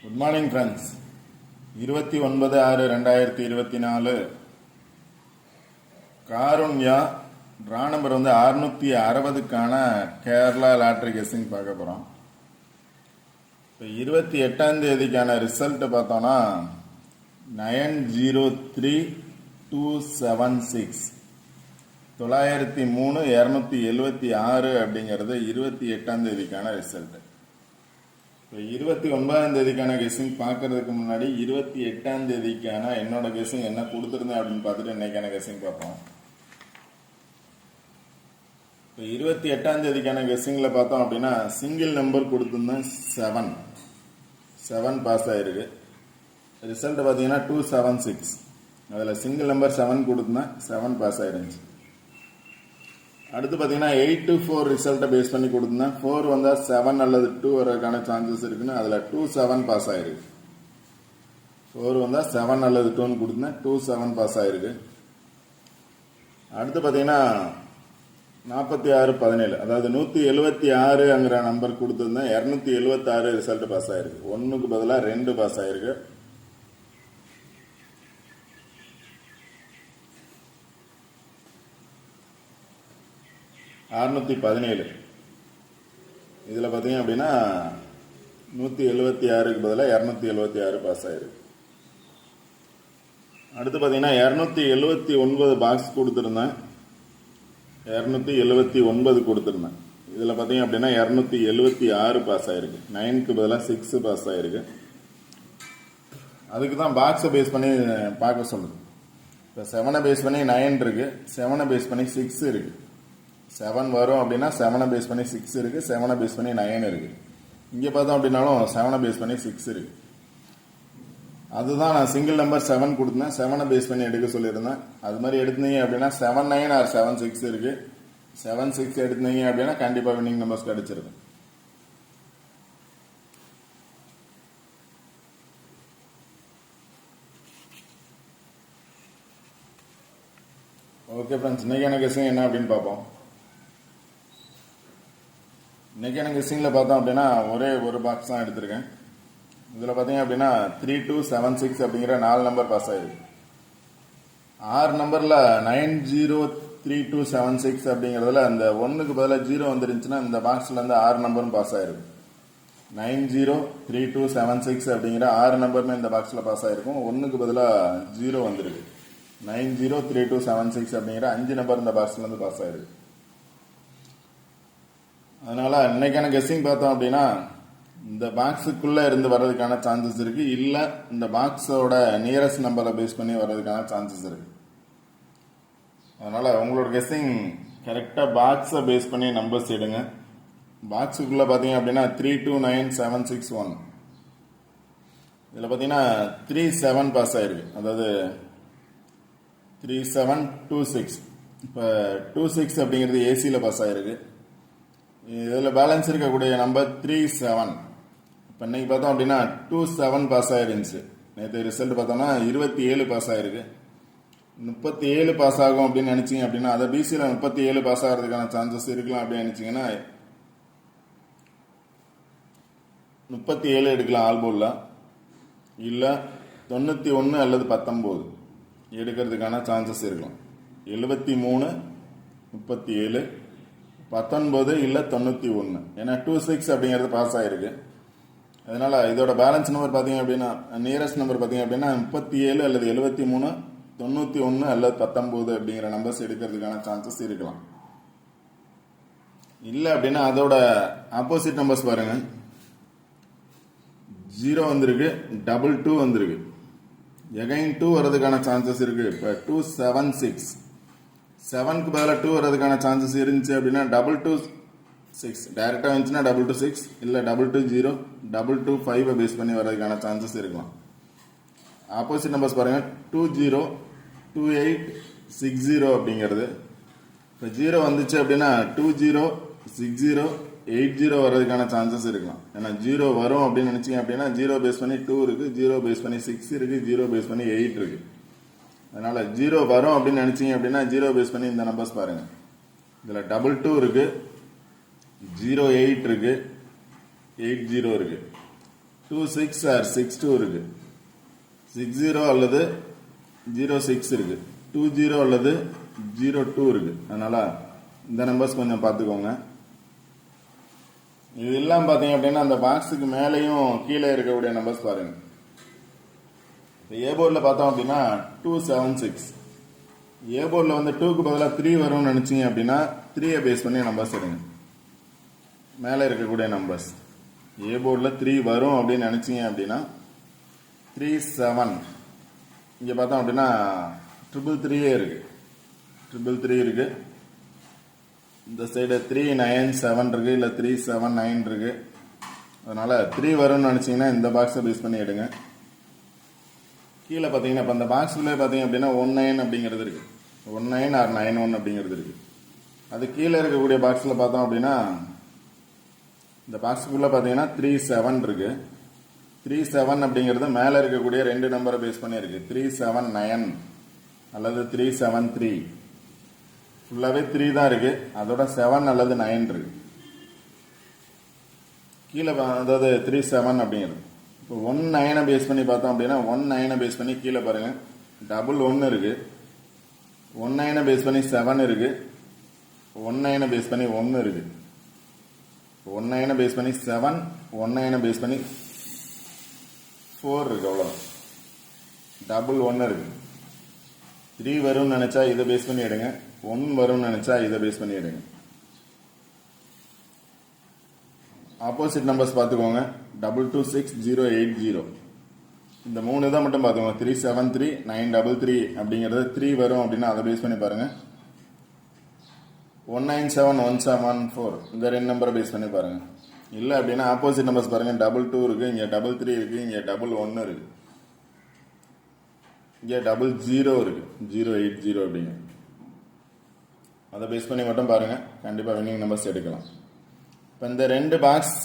Good morning friends. 29/6/2024 Karunya draw number 660க்கான Kerala lottery guessing பார்க்க போகிறோம். இப்போ 28ஆம் தேதிக்கான ரிசல்ட் பார்த்தோன்னா 903276 903,276 அப்படிங்கிறது 28ஆம் தேதிக்கான ரிசல்ட். இப்போ 29ஆம் தேதிக்கான கெஸ்ஸிங் பார்க்கறதுக்கு முன்னாடி 28ஆம் தேதிக்கான என்னோட கெஸ்ஸிங் என்ன கொடுத்துருந்தேன் அப்படின்னு பார்த்துட்டு இன்னைக்கான கெஸ்ஸிங் பார்ப்போம். இப்போ 28ஆம் தேதிக்கான கெஸ்ஸிங்கில் பார்த்தோம் அப்படின்னா சிங்கிள் நம்பர் கொடுத்துருந்தேன் 7 பாஸ் ஆயிருக்கு. ரிசல்ட் பார்த்தீங்கன்னா 276. அதில் சிங்கிள் நம்பர் 7 கொடுத்துருந்தேன், 7 பாஸ் ஆயிருந்துச்சு. அடுத்து பார்த்தீங்கன்னா 8 to 4 ரிசல்ட்டை பேஸ் பண்ணி கொடுத்துருந்தேன். 4 வந்தால் 7 அல்லது 2 வரதுக்கான சான்சஸ் இருக்குன்னு அதில் 27 பாஸ் ஆயிருக்கு. 4 வந்தால் 7 அல்லது 2ன்னு கொடுத்துருந்தேன், 27 பாஸ் ஆயிருக்கு. அடுத்து பார்த்தீங்கன்னா 4617, அதாவது 176ங்கிற நம்பர் கொடுத்துருந்தேன், 276 ரிசல்ட் பாஸ் ஆயிருக்கு. 1க்கு பதிலாக 2 பாஸ் ஆயிருக்கு. (617) இதில் பார்த்தீங்க அப்படின்னா 176க்கு பதிலாக 276 பாஸ் ஆயிருக்கு. அடுத்து பார்த்தீங்கன்னா 279 பாக்ஸ் கொடுத்துருந்தேன், 279 கொடுத்துருந்தேன். இதில் பார்த்தீங்க அப்படின்னா 276 பாஸ் ஆயிருக்கு. 9க்கு பதிலாக 6 பாஸ் ஆயிருக்கு. அதுக்கு தான் பாக்ஸை பேஸ் பண்ணி பார்க்க சொல்லுது. இப்போ 7 பேஸ் பண்ணி 9 இருக்கு, 7 பேஸ் பண்ணி 6 இருக்கு. 7 வரும் அப்படின்னா 7 பேஸ் பண்ணி 6 இருக்கு, 7 பேஸ் பண்ணி 9 இருக்கு. இங்கே பார்த்தோம் அப்படின்னாலும் 7 பேஸ் பண்ணி 6 இருக்கு. அதுதான் நான் சிங்கிள் நம்பர் 7 கொடுத்தேன், 7 பேஸ் பண்ணி எடுக்க சொல்லியிருந்தேன். அது மாதிரி எடுத்தீங்க அப்படின்னா 7-9 ஆர் 7-6 இருக்கு. 7-6 எடுத்தீங்க அப்படின்னா கண்டிப்பாக வின்னிங் நம்பர்ஸ் கிடைச்சிருக்கு. ஓகே ஃப்ரெண்ட்ஸ், இன்னைக்கான கெஸ்ஸிங் என்ன அப்படின்னு பார்ப்போம். இன்னைக்கான கெஸ்ஸிங்கில் பார்த்தோம் அப்படின்னா ஒரே ஒரு பாக்ஸ் தான் எடுத்திருக்கேன். இதில் பார்த்தீங்க அப்படின்னா 3276 அப்படிங்கிற 4 நம்பர் பாஸ் ஆயிருக்கு. 6 நம்பரில் 903276 அப்படிங்கிறதுல அந்த 1க்கு பதிலாக 0 வந்துருந்துச்சுன்னா இந்த பாக்ஸ்லேருந்து 6 நம்பரும் பாஸ் ஆயிருக்கு. 903276 அப்படிங்கிற 6 நம்பருமே இந்த பாக்ஸில் பாஸ் ஆயிருக்கும். 1க்கு பதிலாக 0 வந்துருக்கு. 903276 அப்படிங்கிற 5 நம்பர் இந்த பாக்ஸ்லேருந்து பாஸ் ஆயிருக்கு. அதனால இன்னைக்கான கெஸ்ஸிங் பார்த்தோம் அப்படின்னா இந்த பாக்ஸுக்குள்ள இருந்து வர்றதுக்கான சான்சஸ் இருக்கு, இல்ல இந்த பாக்ஸோட நியரஸ்ட் நம்பரை பேஸ் பண்ணி வர்றதுக்கான சான்சஸ் இருக்கு. அதனால உங்களோட கெஸ்ஸிங் கரெக்டா பாக்ஸை பேஸ் பண்ணி நம்பர்ஸ் எடுங்க. பாக்ஸுக்குள்ள பாத்தீங்க அப்படின்னா 329761, இதுல பாத்தீங்கன்னா 37 பாஸ் ஆயிருக்கு, அதாவது 3726. இப்போ 26 அப்படிங்கிறது ஏசியில பாஸ் ஆயிருக்கு. இதில் பேலன்ஸ் இருக்கக்கூடிய நம்பர் 37. இப்போ இன்னைக்கு பார்த்தோம் அப்படின்னா 27 பாஸ் ஆயிருந்துச்சு. நேற்று ரிசல்ட் பார்த்தோம்னா 27 பாஸ் ஆயிருக்கு. 37 பாஸ் ஆகும் அப்படின்னு நினைச்சிங்க அப்படின்னா அதை பிசியில் 37 பாஸ் ஆகிறதுக்கான சான்சஸ் இருக்கலாம் அப்படின்னு நினைச்சிங்கன்னா 37 எடுக்கலாம் ஆல்போல்ல, இல்லை 91 அல்லது 19 எடுக்கிறதுக்கான சான்சஸ் இருக்கலாம். 73, 37, 19 இல்லை 91. ஏன்னா 26 அப்படிங்கிறது பாஸ் ஆயிருக்கு. அதனால இதோட பேலன்ஸ் நம்பர் பார்த்தீங்க அப்படின்னா நியரஸ்ட் நம்பர் பார்த்தீங்க அப்படின்னா 37 அல்லது 73, 91 அல்லது 19 அப்படிங்கிற நம்பர்ஸ் எடுக்கிறதுக்கான சான்சஸ் இருக்கலாம். இல்லை அப்படின்னா அதோட ஆப்போசிட் நம்பர்ஸ் பாருங்க. 0 வந்திருக்கு, 22 வந்திருக்கு, எகைன் 2 வர்றதுக்கான சான்சஸ் இருக்கு. இப்போ 276, 7க்கு பதிலாக 2 வர்றதுக்கான சான்சஸ் இருந்துச்சு அப்படின்னா 226 டைரக்டா வந்துச்சுன்னா 226, இல்லை 220, 225 பேஸ் பண்ணி வர்றதுக்கான சான்சஸ் இருக்கலாம். ஆப்போசிட் நம்பர்ஸ் பாருங்க, 202860 அப்படிங்கிறது. இப்போ 0 வந்துச்சு அப்படின்னா 206080 வர்றதுக்கான சான்சஸ் இருக்கலாம். ஏன்னா 0 வரும் அப்படின்னு நினைச்சீங்க அப்படின்னா 0 பேஸ் பண்ணி 2 இருக்கு, 0 பேஸ் பண்ணி 6 இருக்கு, 0 பேஸ் பண்ணி 8 இருக்கு. அதனால 0 வரும் அப்படின்னு நினைச்சீங்க அப்படின்னா 0 பேஸ் பண்ணி இந்த நம்பர்ஸ் பாருங்க. இதுல 22 இருக்கு, 08 இருக்கு, 80 இருக்கு. 26 ஆர் 62 இருக்கு, 60 அல்லது 06 இருக்கு, 20 அல்லது 02 இருக்கு. அதனால இந்த நம்பர்ஸ் கொஞ்சம் பார்த்துக்கோங்க. இது எல்லாம் பார்த்தீங்க அப்படின்னா அந்த பாக்ஸுக்கு மேலேயும் கீழே இருக்கக்கூடிய நம்பர்ஸ் பாருங்க. ஏ போர்டில் பார்த்தோம் அப்படின்னா 276, ஏ போர்டில் வந்து 2க்கு பதிலாக 3 வரும்னு நினச்சிங்க அப்படின்னா 3யை பேஸ் பண்ணி நம்பர்ஸ் எடுங்க. மேலே இருக்கக்கூடிய நம்பர்ஸ் ஏ போர்டில் 3 வரும் அப்படின்னு நினச்சிங்க அப்படின்னா 37, இங்கே பார்த்தோம் அப்படின்னா 333 இருக்கு, 333 இருக்கு. இந்த சைடு 397 இருக்கு, இல்லை 379 இருக்கு. அதனால 3 வரும்னு நினச்சிங்கன்னா இந்த பாக்ஸை பேஸ் பண்ணி எடுங்க. கீழே பார்த்தீங்கன்னா இப்போ அந்த பாக்ஸுக்குள்ளே பார்த்தீங்க அப்படின்னா 19 அப்படிங்கிறது இருக்கு, 19 ஆர் 91 அப்படிங்கிறது இருக்கு. அது கீழே இருக்கக்கூடிய பாக்ஸில் பார்த்தோம் அப்படின்னா இந்த பாக்ஸுக்குள்ளே பார்த்தீங்கன்னா 37 இருக்கு. 37 அப்படிங்கிறது மேலே இருக்கக்கூடிய 2 நம்பரை பேஸ் பண்ணி இருக்கு, 379 அல்லது 373. ஃபுல்லாகவே 3 தான் இருக்கு, அதோட 7 அல்லது 9 இருக்கு கீழே. அதாவது 37 அப்படிங்கிறது இப்போ 19 பேஸ் பண்ணி பார்த்தோம் அப்படின்னா 19 பேஸ் பண்ணி கீழே பாருங்க 11 இருக்கு, 19 பேஸ் பண்ணி 7 இருக்கு, 19 பேஸ் பண்ணி 1 இருக்கு, 19 பேஸ் பண்ணி 7, 19 பேஸ் பண்ணி 4 இருக்கு. அவ்வளோதான், 11 இருக்கு. 3 வரும்னு நினைச்சா இதை பேஸ் பண்ணி எடுங்க, 1 வரும்னு நினைச்சா இதை பேஸ் பண்ணி எடுங்க. ஆப்போசிட் நம்பர்ஸ் பார்த்துக்கோங்க, 226080. இந்த 3 தான் மட்டும் பார்த்துக்கோங்க. 373, 933 அப்படிங்கிறது 3 வரும் அப்படின்னா அதை பேஸ் பண்ணி பாருங்க. 197, 174 இந்த 2 நம்பரை பேஸ் பண்ணி பாருங்க. இல்லை அப்படின்னா ஆப்போசிட் நம்பர்ஸ் பாருங்க, 22 இருக்கு, இங்கே 33 இருக்கு, இங்கே 11 இருக்கு, இங்கே 00 இருக்கு, 080 அப்படிங்க. அதை பேஸ் பண்ணி மட்டும் பாருங்க, கண்டிப்பாக வின்னிங் நம்பர்ஸ் எடுக்கலாம். இப்போ இந்த 2 பாக்ஸ்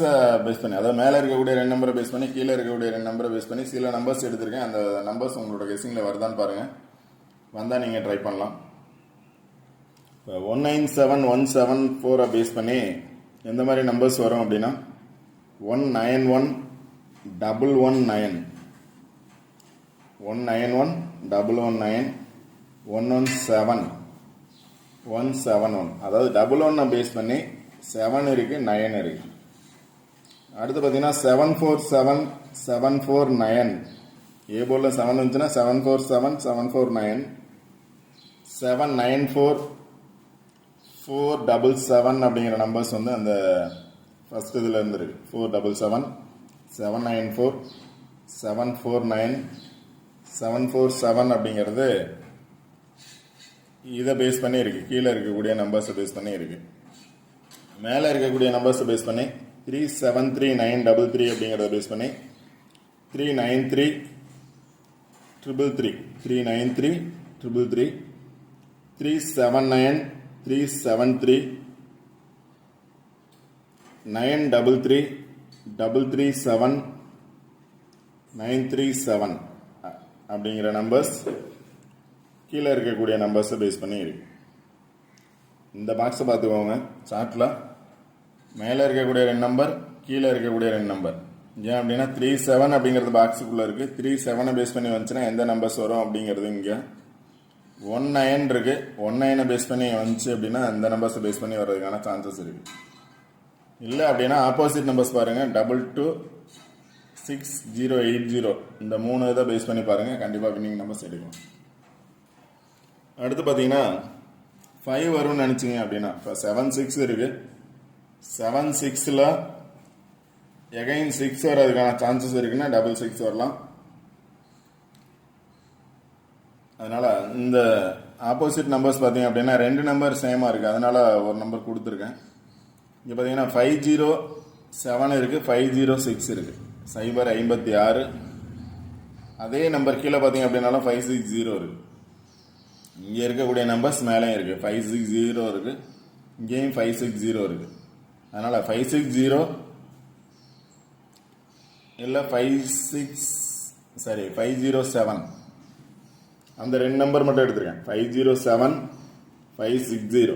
பேஸ் பண்ணி, அதாவது மேலே இருக்கக்கூடிய 2 நம்பரை பேஸ் பண்ணி கீழே இருக்கக்கூடிய 2 நம்பரை பேஸ் பண்ணி சில நம்பர்ஸ் எடுத்திருக்கேன். அந்த நம்பர்ஸ் உங்களோட கெஸ்ஸிங்கில் வருதான்னு பாருங்க, வந்தால் நீங்கள் ட்ரை பண்ணலாம். இப்போ 197, 174 பேஸ் பண்ணி எந்த மாதிரி நம்பர்ஸ் வரும் அப்படின்னா 191, 119, 191, 119, 117, 171. அதாவது 11 பேஸ் பண்ணி 7 இருக்கு, 9 இருக்கு. அடுத்து பார்த்தீங்கன்னா 747, 749. ஏ போர்டில் 7 இருந்துச்சுன்னா 747, 749, 794, 477 அப்படிங்கிற நம்பர்ஸ் வந்து அந்த ஃபர்ஸ்ட் இதில் இருந்துருக்கு. 477, 794, 749, 747 அப்படிங்கிறது இதை பேஸ் பண்ணி இருக்கு. கீழே இருக்கக்கூடிய நம்பர்ஸை பேஸ் பண்ணி இருக்கு. மேலே இருக்கக்கூடிய நம்பர்ஸை பேஸ் பண்ணி 373933 அப்படிங்கிறத பேஸ் பண்ணி 393, 333, 393, 333, 379, 373, 933, 337, 937 அப்படிங்கிற நம்பர்ஸ் கீழே இருக்கக்கூடிய நம்பர்ஸை பேஸ் பண்ணி இருக்கு. இந்த பாக்ஸை பார்த்துக்கோங்க. சார்ட்டில் மேலே இருக்கக்கூடிய 2 நம்பர், கீழே இருக்கக்கூடிய 2 நம்பர். ஏன் அப்படின்னா 37 அப்படிங்கிறது பாக்ஸுக்குள்ளே இருக்குது. 37 பேஸ் பண்ணி வந்துச்சுன்னா எந்த நம்பர்ஸ் வரும் அப்படிங்கிறது இங்கே 19 இருக்கு. 19 பேஸ் பண்ணி வந்துச்சு அப்படின்னா இந்த நம்பர்ஸை பேஸ் பண்ணி வர்றதுக்கான சான்சஸ் இருக்கு. இல்லை அப்படின்னா ஆப்போசிட் நம்பர்ஸ் பாருங்க, 226080 இந்த 3 இதை பேஸ் பண்ணி பாருங்க, கண்டிப்பாக வின்னிங் நம்பர்ஸ் எடுக்கும். அடுத்து பார்த்தீங்கன்னா 5 வரும்னு நினச்சிங்க அப்படின்னா இப்போ 76 இருக்கு. 76ல் எகைன் 6 வர்றதுக்கான சான்சஸ் இருக்குன்னா 66 வரலாம். அதனால இந்த ஆப்போசிட் நம்பர்ஸ் பார்த்தீங்க அப்படின்னா 2 நம்பர் சேமாக இருக்குது, அதனால ஒரு நம்பர் கொடுத்துருக்கேன். இங்கே பார்த்தீங்கன்னா 507 இருக்குது, 506 இருக்குது, 056. அதே நம்பர் கீழே பார்த்தீங்க அப்படின்னாலும் 560 இருக்குது. இங்கே இருக்கக்கூடிய நம்பர்ஸ் மேலேயும் இருக்குது, 560 இருக்குது, இங்கேயும் 560 இருக்குது. அதனால் 560 இல்லை 507 அந்த 2 நம்பர் மட்டும் எடுத்துருக்கேன். 507, 560.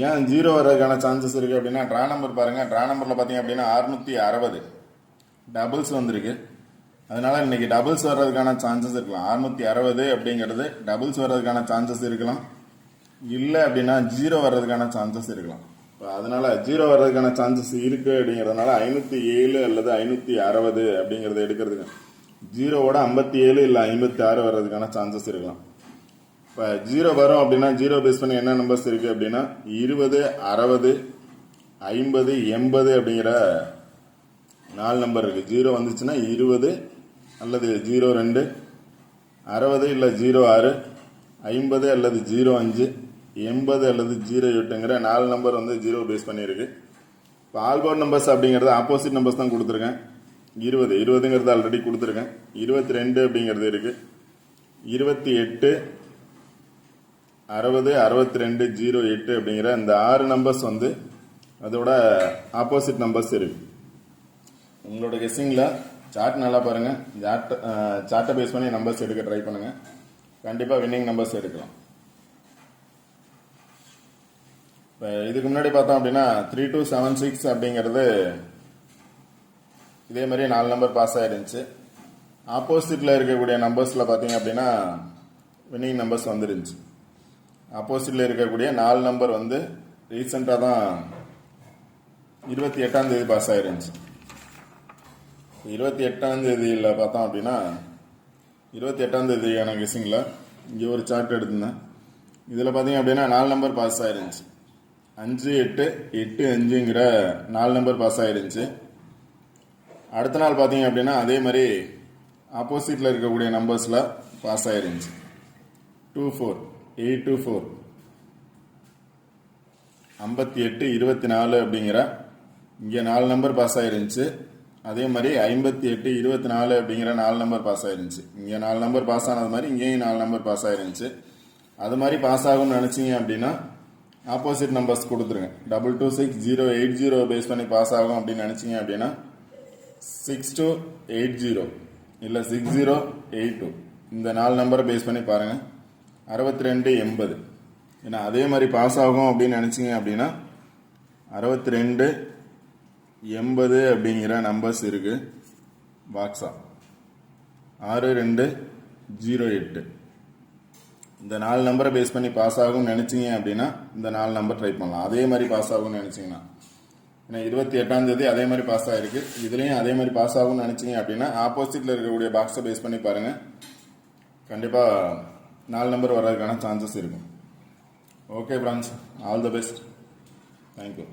ஏன் 0 வர்றதுக்கான சான்சஸ் இருக்குது அப்படின்னா ட்ரா நம்பர் பாருங்கள். ட்ரா நம்பரில் பார்த்தீங்க அப்படின்னா 660, டபுள்ஸ் வந்திருக்கு. அதனால இன்னைக்கு டபுள்ஸ் வர்றதுக்கான சான்சஸ் இருக்கலாம். 660 அப்படிங்கிறது டபுள்ஸ் வர்றதுக்கான சான்சஸ் இருக்கலாம். இல்லை அப்படின்னா ஜீரோ வர்றதுக்கான சான்சஸ் இருக்கலாம். இப்போ அதனால ஜீரோ வர்றதுக்கான சான்சஸ் இருக்கு அப்படிங்கிறதுனால 507 அல்லது 560 அப்படிங்கிறத எடுக்கிறதுக்கு ஜீரோவோட 57 இல்லை 56 வர்றதுக்கான சான்சஸ் இருக்கலாம். இப்போ ஜீரோ வரும் அப்படின்னா ஜீரோ பேஸ் பண்ணி என்ன நம்பர்ஸ் இருக்கு அப்படின்னா 20, 60, 50, 80 அப்படிங்கிற 4 நம்பர் இருக்கு. ஜீரோ வந்துச்சுன்னா 20 அல்லது 02, 60 இல்லை 06, 50 அல்லது 05, 80 அல்லது 08ங்கிற 4 நம்பர் வந்து ஜீரோ பேஸ் பண்ணியிருக்கு. இப்போ ஆல்போர்ட் நம்பர்ஸ் அப்படிங்கிறது ஆப்போசிட் நம்பர்ஸ் தான் கொடுத்துருக்கேன். 20ங்கிறது ஆல்ரெடி கொடுத்துருக்கேன். 22 அப்படிங்கிறது இருக்கு. 28, 60, 62, 08 அப்படிங்கிற இந்த 6 நம்பர்ஸ் வந்து அதோட ஆப்போசிட் நம்பர்ஸ் இருக்கு. உங்களோட கெஸ்ஸிங்கில் சார்ட் நல்லா பாருங்க. சார்ட்டை பேஸ் பண்ணி நம்பர்ஸ் எடுக்க ட்ரை பண்ணுங்க. கண்டிப்பாக வின்னிங் நம்பர்ஸ் எடுக்கலாம். இப்போ இதுக்கு முன்னாடி பார்த்தோம் அப்படின்னா 3276 அப்படிங்கிறது இதே மாதிரி 4 நம்பர் பாஸ் ஆயிருந்துச்சு. ஆப்போசிட்டில் இருக்கக்கூடிய நம்பர்ஸில் பார்த்தீங்க அப்படின்னா வின்னிங் நம்பர்ஸ் வந்துருந்துச்சு. ஆப்போசிட்டில் இருக்கக்கூடிய 4 நம்பர் வந்து ரீசெண்டாக தான் 28ஆம் தேதி பாஸ் ஆயிருந்துச்சு. 28ஆம் தேதியில் பார்த்தோம் அப்படின்னா 28ஆம் தேதியான கெஸ்ஸிங்கில் இங்கே ஒரு சார்ட் எடுத்திருந்தேன். இதில் பார்த்தீங்க அப்படின்னா 4 நம்பர் பாஸ் ஆயிருந்துச்சு. 5, 8, 8, 5ங்கிற 4 நம்பர் பாஸ் ஆயிருந்துச்சு. அடுத்த நாள் பார்த்தீங்க அப்படின்னா அதே மாதிரி ஆப்போசிட்டில் இருக்கக்கூடிய நம்பர்ஸில் பாஸ் ஆயிருந்துச்சு. 24, 824, 58, 24 அப்படிங்கிற இங்கே 4 நம்பர் பாஸ் ஆயிருந்துச்சு. அதே மாதிரி 58, 24 அப்படிங்கிற 4 நம்பர் பாஸ் ஆயிருந்துச்சு. இங்கே 4 நம்பர் பாஸ் ஆனது மாதிரி இங்கேயும் 4 நம்பர் பாஸ் ஆயிருந்துச்சு. அது மாதிரி பாஸ் ஆகும்னு நினச்சிங்க அப்படின்னா ஆப்போசிட் நம்பர்ஸ் கொடுத்துருங்க. 226, 080 பேஸ் பண்ணி பாஸ் ஆகும் அப்படின்னு நினச்சிங்க அப்படின்னா 6280 இல்லை 6082 இந்த 4 நம்பரை பேஸ் பண்ணி பாருங்கள். 6280 ஏன்னா அதே மாதிரி பாஸ் ஆகும் அப்படின்னு நினச்சிங்க அப்படின்னா 6280 அப்படிங்கிற நம்பர்ஸ் இருக்குது. பாக்ஸா 6208 இந்த 4 நம்பரை பேஸ் பண்ணி பாஸ் ஆகும்னு நினச்சிங்க அப்படின்னா இந்த 4 நம்பர் ட்ரை பண்ணலாம். அதே மாதிரி பாஸ் ஆகும்னு நினச்சிங்கன்னா ஏன்னா 28ஆம் தேதி அதே மாதிரி பாஸ் ஆகிருக்கு. இதுலேயும் அதே மாதிரி பாஸ் ஆகும்னு நினச்சிங்க அப்படின்னா ஆப்போசிட்டில் இருக்கக்கூடிய பாக்ஸை பேஸ் பண்ணி பாருங்கள். கண்டிப்பாக 4 நம்பர் வர்றதுக்கான சான்சஸ் இருக்கும். Okay friends, all the best. Thank you.